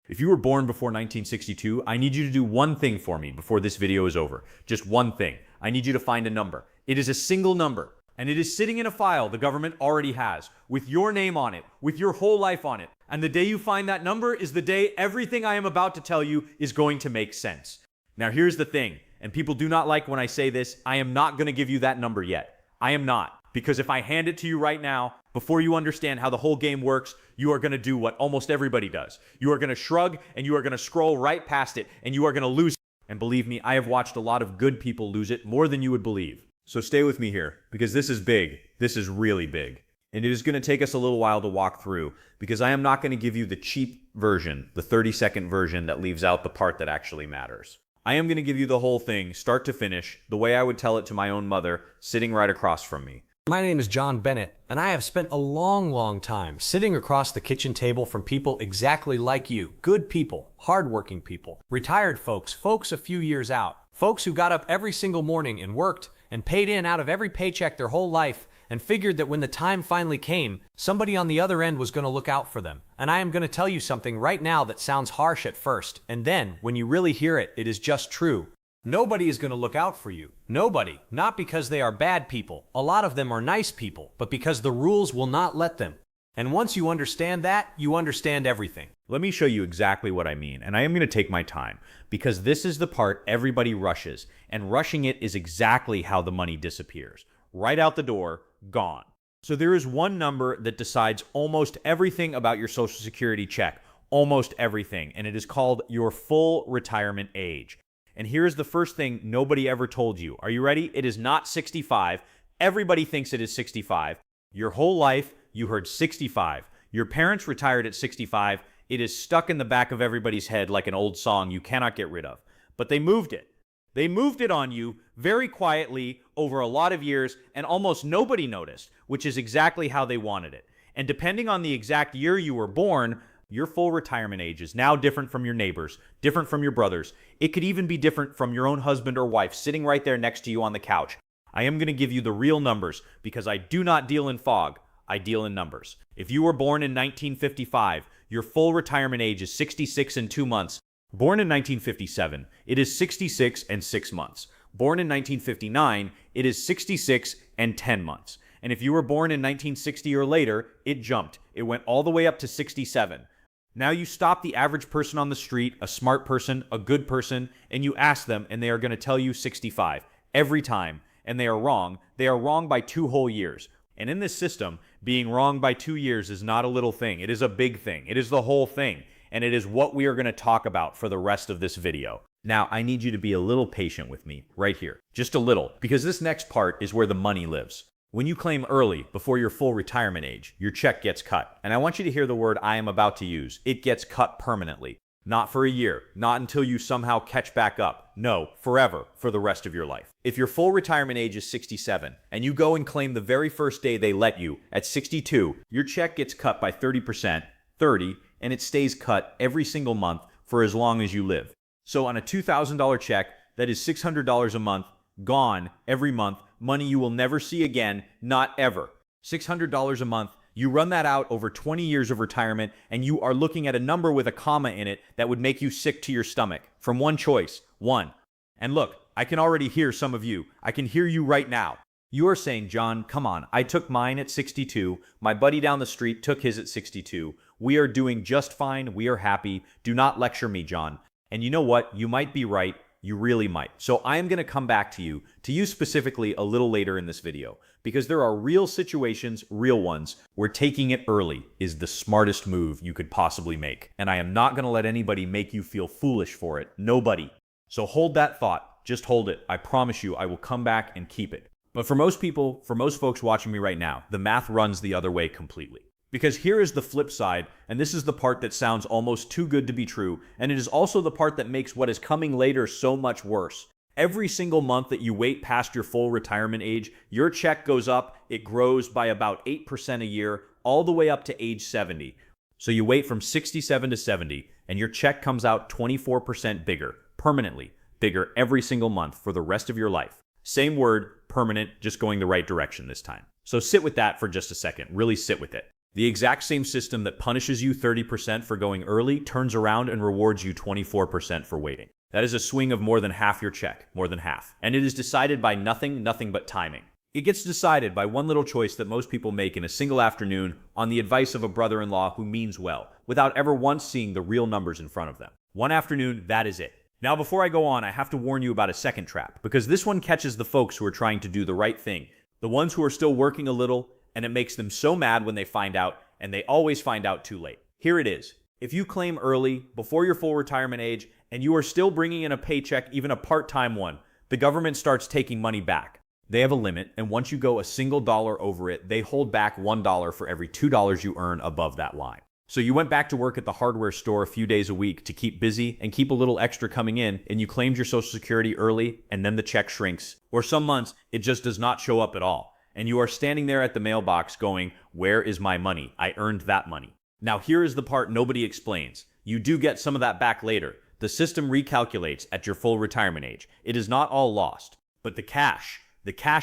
If you were born before 1962, I need you to do one thing for me before this video is over. Just one thing. I need you to find a number. It is a single number, and it is sitting in a file the government already has, with your name on it, with your whole life on it. And the day you find that number is the day everything I am about to tell you is going to make sense. Now here's the thing, and people do not like when I say this, I am not going to give you that number yet. I am not. Because if I hand it to you right now, before you understand how the whole game works, you are going to do what almost everybody does. You are going to shrug, and you are going to scroll right past it, and you are going to lose it. And believe me, I have watched a lot of good people lose it more than you would believe. So stay with me here, because this is big. This is really big. And it is going to take us a little while to walk through, because I am not going to give you the cheap version, the 30-second version that leaves out the part that actually matters. I am going to give you the whole thing, start to finish, the way I would tell it to my own mother, sitting right across from me. My name is John Bennett, and I have spent a long time sitting across the kitchen table from people exactly like you. Good people, hardworking people, retired folks a few years out, folks who got up every single morning and worked and paid in out of every paycheck their whole life and figured that when the time finally came, somebody on the other end was going to look out for them. And I am going to tell you something right now that sounds harsh at first, and then, when you really hear it, it is just true. Nobody is going to look out for you. Nobody. Not because they are bad people. A lot of them are nice people, but because the rules will not let them. And once you understand that, you understand everything. Let me show you exactly what I mean, and I am going to take my time, because this is the part everybody rushes, and rushing it is exactly how the money disappears. Right out the door, gone. So there is one number that decides almost everything about your Social Security check. Almost everything, and it is called your full retirement age. And here's the first thing nobody ever told you. Are you ready? It is not 65. Everybody thinks it is 65. Your whole life, you heard 65. Your parents retired at 65. It is stuck in the back of everybody's head like an old song you cannot get rid of. But they moved it. They moved it on you very quietly over a lot of years, and almost nobody noticed, which is exactly how they wanted it. And depending on the exact year you were born, your full retirement age is now different from your neighbors, different from your brothers. It could even be different from your own husband or wife sitting right there next to you on the couch. I am going to give you the real numbers because I do not deal in fog. I deal in numbers. If you were born in 1955, your full retirement age is 66 and 2 months. Born in 1957, it is 66 and 6 months. Born in 1959, it is 66 and 10 months. And if you were born in 1960 or later, it jumped. It went all the way up to 67. Now you stop the average person on the street, a smart person, a good person, and you ask them, and they are going to tell you 65 every time. And they are wrong. They are wrong by 2 whole years. And in this system, being wrong by 2 years is not a little thing. It is a big thing. It is the whole thing. And it is what we are going to talk about for the rest of this video. Now, I need you to be a little patient with me right here. Just a little, because this next part is where the money lives. When you claim early, before your full retirement age, your check gets cut. And I want you to hear the word I am about to use. It gets cut permanently. Not for a year, not until you somehow catch back up. No, forever, for the rest of your life. If your full retirement age is 67, and you go and claim the very first day they let you, at 62, your check gets cut by 30%, 30, and it stays cut every single month for as long as you live. So on a $2,000 check, that is $600 a month, gone every month, money you will never see again, not ever. $600 a month, you run that out over 20 years of retirement, and you are looking at a number with a comma in it that would make you sick to your stomach. From one choice, one. And look, I can already hear some of you. I can hear you right now. You are saying, John, come on, I took mine at 62. My buddy down the street took his at 62. We are doing just fine. We are happy. Do not lecture me, John. And you know what? You might be right. You really might. So I am going to come back to you specifically a little later in this video, because there are real situations, real ones, where taking it early is the smartest move you could possibly make. And I am not going to let anybody make you feel foolish for it. Nobody. So hold that thought. Just hold it. I promise you I will come back and keep it. But for most people, for most folks watching me right now, the math runs the other way completely. Because here is the flip side, and this is the part that sounds almost too good to be true, and it is also the part that makes what is coming later so much worse. Every single month that you wait past your full retirement age, your check goes up, it grows by about 8% a year, all the way up to age 70. So you wait from 67 to 70, and your check comes out 24% bigger, permanently bigger every single month for the rest of your life. Same word, permanent, just going the right direction this time. So sit with that for just a second, really sit with it. The exact same system that punishes you 30% for going early turns around and rewards you 24% for waiting. That is a swing of more than half your check, more than half. And it is decided by nothing but timing. It gets decided by one little choice that most people make in a single afternoon on the advice of a brother-in-law who means well, without ever once seeing the real numbers in front of them. One afternoon, that is it. Now, before I go on, I have to warn you about a second trap, because this one catches the folks who are trying to do the right thing, the ones who are still working a little, and it makes them so mad when they find out, and they always find out too late. Here it is. If you claim early, before your full retirement age, and you are still bringing in a paycheck, even a part-time one, the government starts taking money back. They have a limit, and once you go a single dollar over it, they hold back $1 for every $2 you earn above that line. So you went back to work at the hardware store a few days a week to keep busy and keep a little extra coming in, and you claimed your Social Security early, and then the check shrinks. Or some months, it just does not show up at all. And you are standing there at the mailbox going, "Where is my money? I earned that money." Now here is the part nobody explains. You do get some of that back later. The system recalculates at your full retirement age. It is not all lost. But the cash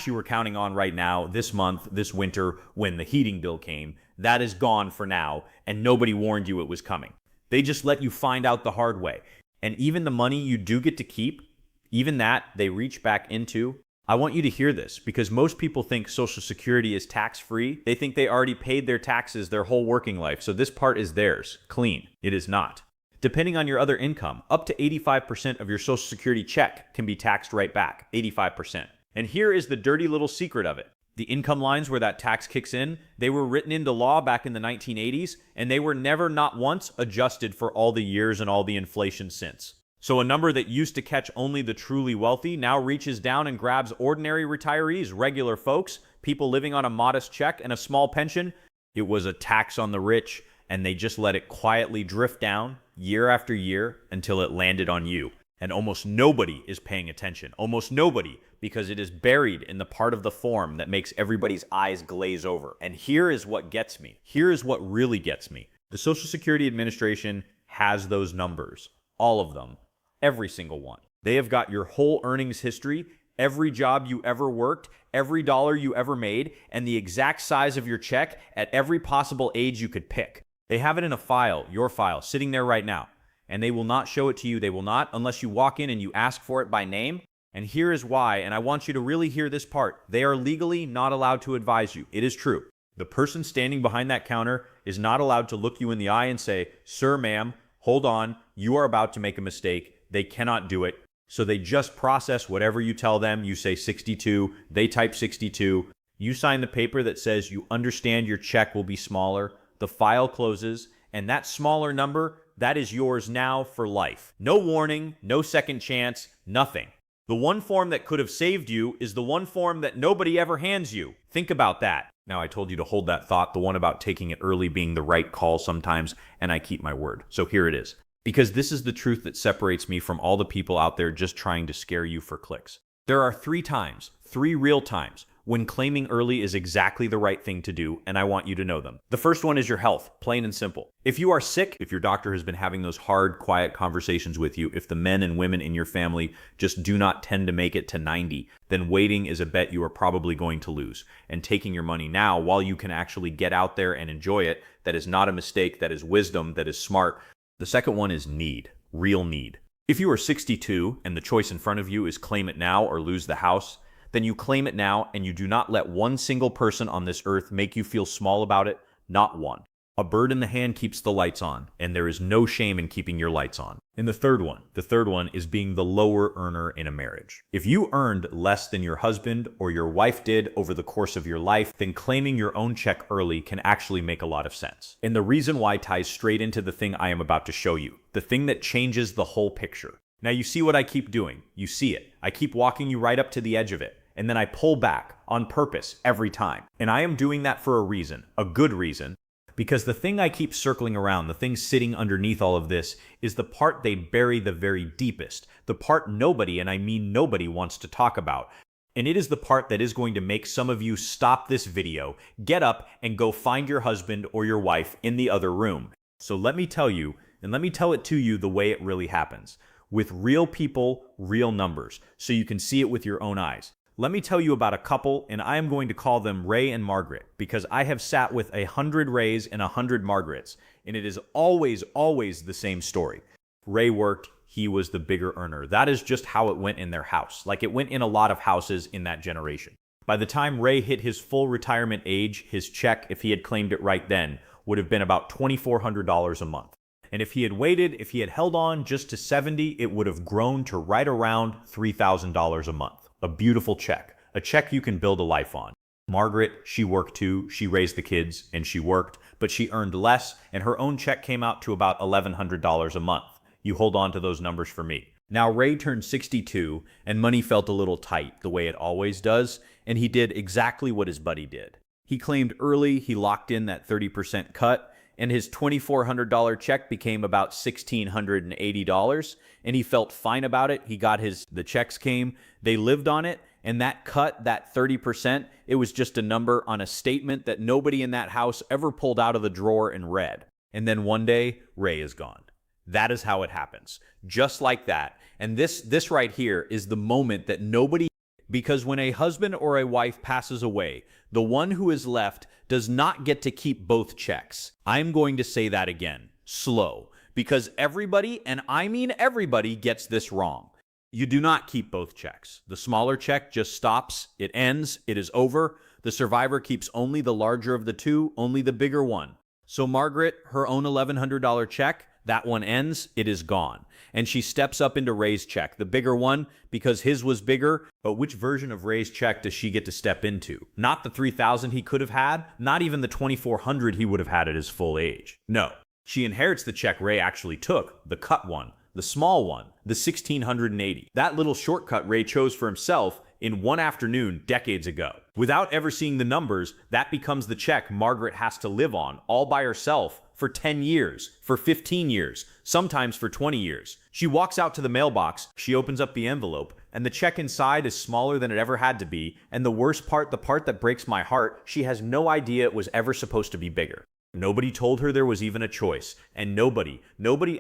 you were counting on right now, this month, this winter, when the heating bill came, that is gone for now, and nobody warned you it was coming. They just let you find out the hard way. And even the money you do get to keep, even that they reach back into. I want you to hear this, because most people think Social Security is tax-free. They think they already paid their taxes their whole working life, so this part is theirs, clean. It is not. Depending on your other income, up to 85% of your Social Security check can be taxed right back, 85%. And here is the dirty little secret of it. The income lines where that tax kicks in, they were written into law back in the 1980s, and they were never, not once, adjusted for all the years and all the inflation since. So a number that used to catch only the truly wealthy now reaches down and grabs ordinary retirees, regular folks, people living on a modest check and a small pension. It was a tax on the rich, and they just let it quietly drift down year after year until it landed on you. And almost nobody is paying attention. Almost nobody, because it is buried in the part of the form that makes everybody's eyes glaze over. And here is what gets me. Here is what really gets me. The Social Security Administration has those numbers. All of them. Every single one. They have got your whole earnings history, every job you ever worked, every dollar you ever made, and the exact size of your check at every possible age you could pick. They have it in a file, your file, sitting there right now. And they will not show it to you. They will not, unless you walk in and you ask for it by name. And here is why, and I want you to really hear this part. They are legally not allowed to advise you. It is true. The person standing behind that counter is not allowed to look you in the eye and say, "Sir, ma'am, hold on, you are about to make a mistake." They cannot do it. So they just process whatever you tell them. You say 62, they type 62. You sign the paper that says you understand your check will be smaller. The file closes, and that smaller number, that is yours now for life. No warning, no second chance, nothing. The one form that could have saved you is the one form that nobody ever hands you. Think about that. Now, I told you to hold that thought, the one about taking it early being the right call sometimes, and I keep my word. So here it is. Because this is the truth that separates me from all the people out there just trying to scare you for clicks. There are 3 times, 3 real times, when claiming early is exactly the right thing to do, and I want you to know them. The first one is your health, plain and simple. If you are sick, if your doctor has been having those hard, quiet conversations with you, if the men and women in your family just do not tend to make it to 90, then waiting is a bet you are probably going to lose. And taking your money now, while you can actually get out there and enjoy it, that is not a mistake, that is wisdom, that is smart. The second one is need, real need. If you are 62 and the choice in front of you is claim it now or lose the house, then you claim it now and you do not let one single person on this earth make you feel small about it, not one. A bird in the hand keeps the lights on, and there is no shame in keeping your lights on. And the third one is being the lower earner in a marriage. If you earned less than your husband or your wife did over the course of your life, then claiming your own check early can actually make a lot of sense. And the reason why ties straight into the thing I am about to show you, the thing that changes the whole picture. Now you see what I keep doing. You see it. I keep walking you right up to the edge of it. And then I pull back on purpose every time. And I am doing that for a reason, a good reason. Because the thing I keep circling around, the thing sitting underneath all of this, is the part they bury the very deepest. The part nobody, and I mean nobody, wants to talk about. And it is the part that is going to make some of you stop this video, get up, and go find your husband or your wife in the other room. So let me tell you, and let me tell it to you the way it really happens. With real people, real numbers, so you can see it with your own eyes. Let me tell you about a couple, and I am going to call them Ray and Margaret, because I have sat with 100 Rays and 100 Margarets, and it is always, always the same story. Ray worked, he was the bigger earner. That is just how it went in their house, like it went in a lot of houses in that generation. By the time Ray hit his full retirement age, his check, if he had claimed it right then, would have been about $2,400 a month. And if he had waited, if he had held on just to 70, it would have grown to right around $3,000 a month. A beautiful check, a check you can build a life on. Margaret, she worked too, she raised the kids, and she worked, but she earned less, and her own check came out to about $1,100 a month. You hold on to those numbers for me. Now Ray turned 62, and money felt a little tight, the way it always does, and he did exactly what his buddy did. He claimed early, he locked in that 30% cut, and his $2,400 check became about $1,680, and he felt fine about it. He got the checks came, they lived on it, and that cut, that 30%, it was just a number on a statement that nobody in that house ever pulled out of the drawer and read. And then one day, Ray is gone. That is how it happens. Just like that. And this right here is the moment that nobody, because when a husband or a wife passes away, the one who is left does not get to keep both checks. I'm going to say that again, slow, because everybody, and I mean everybody, gets this wrong. You do not keep both checks. The smaller check just stops, it ends, it is over. The survivor keeps only the larger of the two, only the bigger one. So Margaret, her own $1,100 check, that one ends, it is gone. And she steps up into Ray's check, the bigger one, because his was bigger. But which version of Ray's check does she get to step into? Not the $3,000 he could have had, not even the $2,400 he would have had at his full age. No, she inherits the check Ray actually took, the cut one, the small one, the $1,680. That little shortcut Ray chose for himself in one afternoon decades ago. Without ever seeing the numbers, that becomes the check Margaret has to live on all by herself for 10 years, for 15 years, sometimes for 20 years. She walks out to the mailbox, she opens up the envelope, and the check inside is smaller than it ever had to be, and the worst part, the part that breaks my heart, she has no idea it was ever supposed to be bigger. Nobody told her there was even a choice, and nobody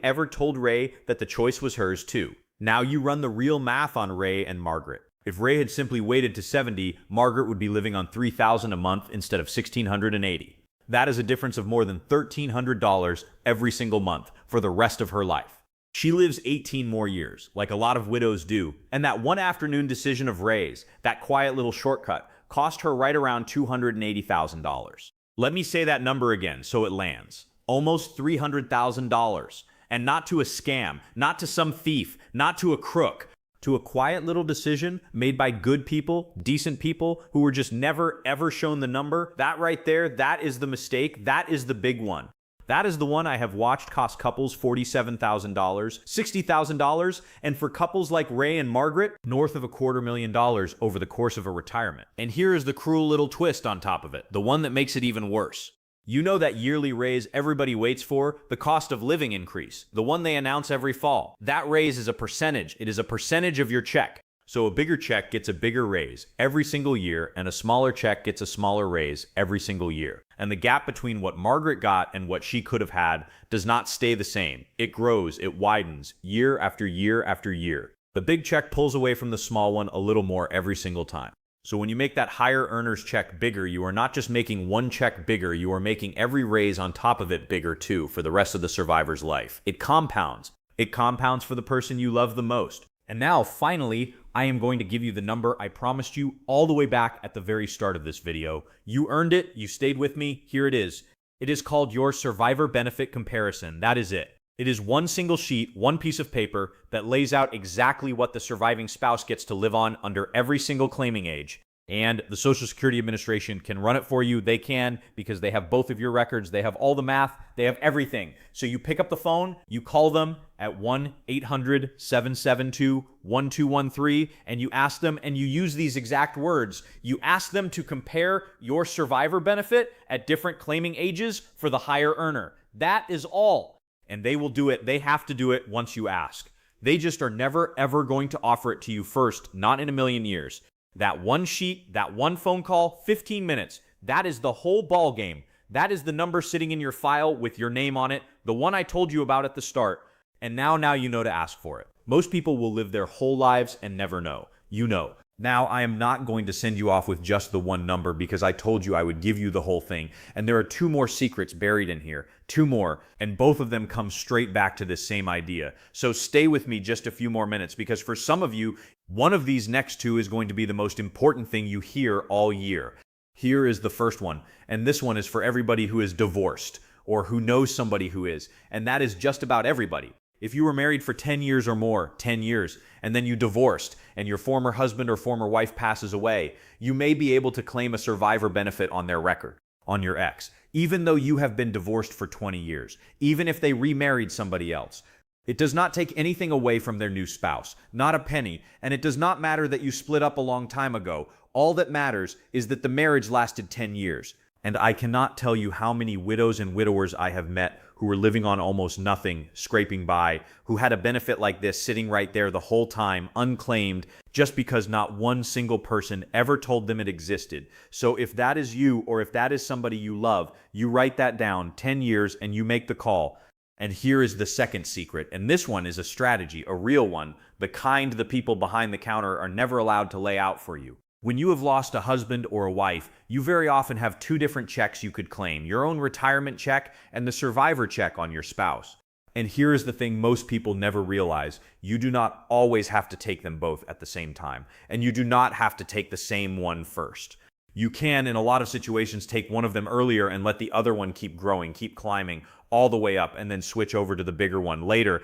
ever told Ray that the choice was hers too. Now you run the real math on Ray and Margaret. If Ray had simply waited to 70, Margaret would be living on $3,000 a month instead of $1,680. That is a difference of more than $1,300 every single month for the rest of her life. She lives 18 more years, like a lot of widows do, and that one afternoon decision of Ray's, that quiet little shortcut, cost her right around $280,000. Let me say that number again so it lands. Almost $300,000. And not to a scam, not to some thief, not to a crook, to a quiet little decision made by good people, decent people who were just never ever shown the number. That right there, that is the mistake. That is the big one. That is the one I have watched cost couples $47,000, $60,000, and for couples like Ray and Margaret, north of $250,000 over the course of a retirement. And here is the cruel little twist on top of it, the one that makes it even worse. You know that yearly raise everybody waits for, the cost of living increase, the one they announce every fall. That raise is a percentage. It is a percentage of your check. So a bigger check gets a bigger raise every single year, and a smaller check gets a smaller raise every single year. And the gap between what Margaret got and what she could have had does not stay the same. It grows, it widens, year after year after year. The big check pulls away from the small one a little more every single time. So when you make that higher earner's check bigger, you are not just making one check bigger, you are making every raise on top of it bigger too for the rest of the survivor's life. It compounds. It compounds for the person you love the most. And now, finally, I am going to give you the number I promised you all the way back at the very start of this video. You earned it. You stayed with me. Here it is. It is called your survivor benefit comparison. That is it. It is one single sheet, one piece of paper that lays out exactly what the surviving spouse gets to live on under every single claiming age. And the Social Security Administration can run it for you. They can, because they have both of your records. They have all the math. They have everything. So you pick up the phone, you call them at 1-800-772-1213, and you ask them, and you use these exact words. You ask them to compare your survivor benefit at different claiming ages for the higher earner. That is all. And they will do it. They have to do it once you ask. They just are never, ever going to offer it to you first, not in a million years. That one sheet, that one phone call, 15 minutes, that is the whole ball game. That is the number sitting in your file with your name on it, the one I told you about at the start. And now you know to ask for it. Most people will live their whole lives and never know. You know. Now, I am not going to send you off with just the one number because I told you I would give you the whole thing. And there are two more secrets buried in here. Two more. And both of them come straight back to this same idea. So stay with me just a few more minutes because for some of you, one of these next two is going to be the most important thing you hear all year. Here is the first one. And this one is for everybody who is divorced or who knows somebody who is. And that is just about everybody. If you were married for 10 years or more, 10 years, and then you divorced and your former husband or former wife passes away, you may be able to claim a survivor benefit on their record, on your ex, even though you have been divorced for 20 years, even if they remarried somebody else. It does not take anything away from their new spouse, not a penny, and it does not matter that you split up a long time ago. All that matters is that the marriage lasted 10 years. And I cannot tell you how many widows and widowers I have met who were living on almost nothing, scraping by, who had a benefit like this sitting right there the whole time, unclaimed, just because not one single person ever told them it existed. So if that is you, or if that is somebody you love, you write that down, 10 years, and you make the call. And here is the second secret, and this one is a strategy, a real one, the kind the people behind the counter are never allowed to lay out for you. When you have lost a husband or a wife, you very often have two different checks you could claim, your own retirement check and the survivor check on your spouse. And here is the thing most people never realize. You do not always have to take them both at the same time, and you do not have to take the same one first. You can, in a lot of situations, take one of them earlier and let the other one keep growing, keep climbing all the way up, and then switch over to the bigger one later.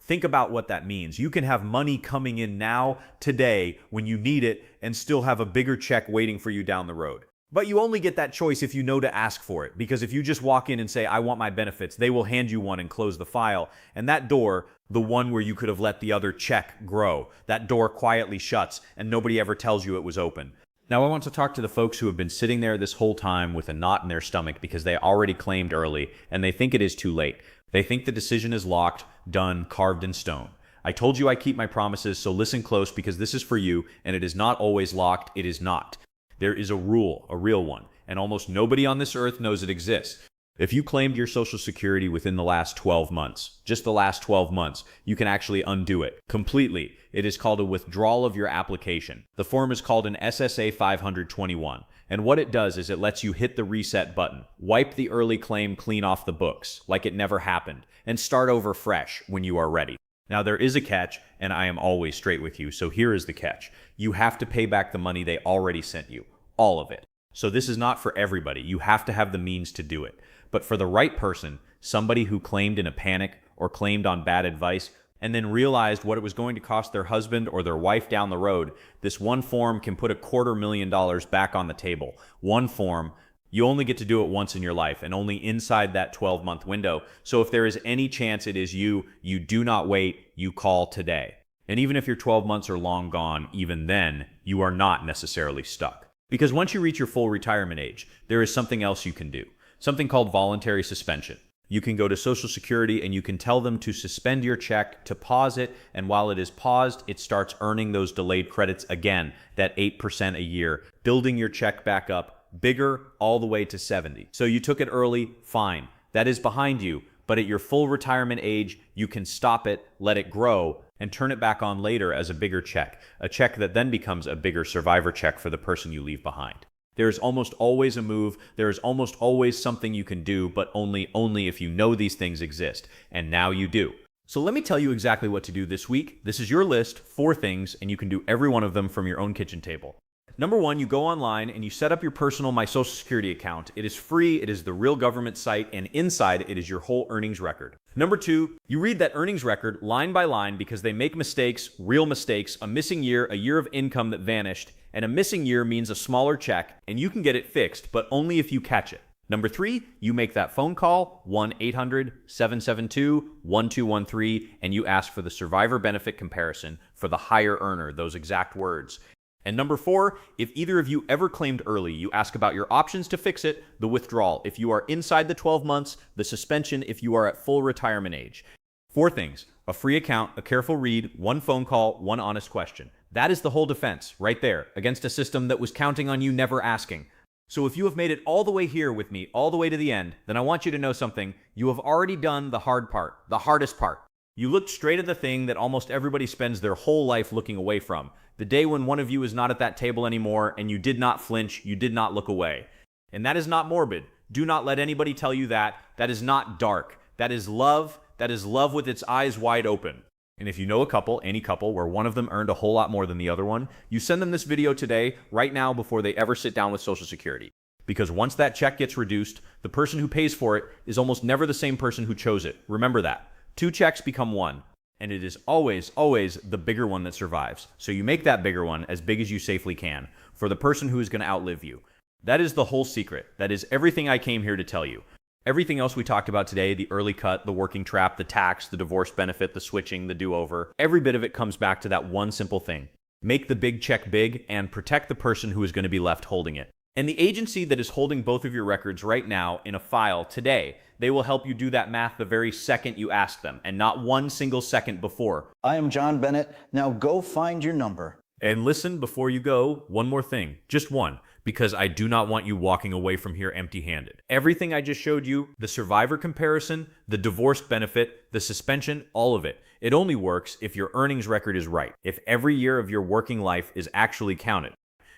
Think about what that means. You can have money coming in now, today, when you need it, and still have a bigger check waiting for you down the road. But you only get that choice if you know to ask for it, because if you just walk in and say, I want my benefits, they will hand you one and close the file. And that door, the one where you could have let the other check grow, that door quietly shuts and nobody ever tells you it was open. Now I want to talk to the folks who have been sitting there this whole time with a knot in their stomach because they already claimed early and they think it is too late. They think the decision is locked, done, carved in stone. I told you I keep my promises, so listen close because this is for you, and it is not always locked, it is not. There is a rule, a real one, and almost nobody on this earth knows it exists. If you claimed your Social Security within the last 12 months, just the last 12 months, you can actually undo it completely. It is called a withdrawal of your application. The form is called an SSA 521. And what it does is it lets you hit the reset button, wipe the early claim clean off the books, like it never happened, and start over fresh when you are ready. Now, there is a catch, and I am always straight with you, so here is the catch. You have to pay back the money they already sent you, all of it. So this is not for everybody. You have to have the means to do it. But for the right person, somebody who claimed in a panic or claimed on bad advice, and then realized what it was going to cost their husband or their wife down the road, this one form can put $250,000 back on the table. One form, you only get to do it once in your life and only inside that 12-month window. So if there is any chance it is you, you do not wait, you call today. And even if your 12 months are long gone, even then, you are not necessarily stuck. Because once you reach your full retirement age, there is something else you can do, something called voluntary suspension. You can go to Social Security and you can tell them to suspend your check, to pause it, and while it is paused, it starts earning those delayed credits again, that 8% a year, building your check back up, bigger all the way to 70. So you took it early, fine. That is behind you, but at your full retirement age, you can stop it, let it grow, and turn it back on later as a bigger check, a check that then becomes a bigger survivor check for the person you leave behind. There is almost always a move, there is almost always something you can do, but only if you know these things exist. And now you do. So let me tell you exactly what to do this week. This is your list, 4 things, and you can do every one of them from your own kitchen table. Number 1, you go online and you set up your personal My Social Security account. It is free, it is the real government site, and inside it is your whole earnings record. Number 2, you read that earnings record line by line because they make mistakes, real mistakes, a missing year, a year of income that vanished, and a missing year means a smaller check, and you can get it fixed, but only if you catch it. Number 3, you make that phone call, 1-800-772-1213, and you ask for the survivor benefit comparison for the higher earner, those exact words. And number 4, if either of you ever claimed early, you ask about your options to fix it, the withdrawal if you are inside the 12 months, the suspension if you are at full retirement age. 4 things: a free account, a careful read, 1 phone call, 1 honest question. That is the whole defense, right there, against a system that was counting on you never asking. So if you have made it all the way here with me, all the way to the end, then I want you to know something. You have already done the hard part, the hardest part. You looked straight at the thing that almost everybody spends their whole life looking away from. The day when one of you is not at that table anymore and you did not flinch, you did not look away. And that is not morbid. Do not let anybody tell you that. That is not dark. That is love. That is love with its eyes wide open. And if you know a couple, any couple, where one of them earned a whole lot more than the other one, you send them this video today, right now, before they ever sit down with Social Security. Because once that check gets reduced, the person who pays for it is almost never the same person who chose it. Remember that. 2 checks become 1. And it is always, always the bigger one that survives. So you make that bigger one as big as you safely can for the person who is going to outlive you. That is the whole secret. That is everything I came here to tell you. Everything else we talked about today, the early cut, the working trap, the tax, the divorce benefit, the switching, the do-over, every bit of it comes back to that one simple thing. Make the big check big and protect the person who is going to be left holding it. And the agency that is holding both of your records right now in a file today, they will help you do that math the very second you ask them, and not one single second before. I am John Bennett. Now go find your number. And listen, before you go, one more thing. Just one. Because I do not want you walking away from here empty-handed. Everything I just showed you, the survivor comparison, the divorce benefit, the suspension, all of it. It only works if your earnings record is right, if every year of your working life is actually counted.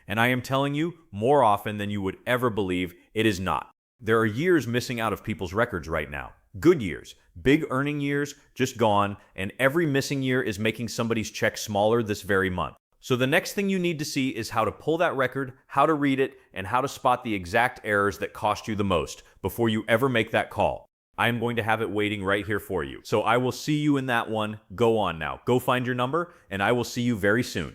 And I am telling you, more often than you would ever believe, it is not. There are years missing out of people's records right now. Good years, big earning years, just gone, and every missing year is making somebody's check smaller this very month. So the next thing you need to see is how to pull that record, how to read it, and how to spot the exact errors that cost you the most before you ever make that call. I am going to have it waiting right here for you. So I will see you in that one. Go on now. Go find your number, and I will see you very soon.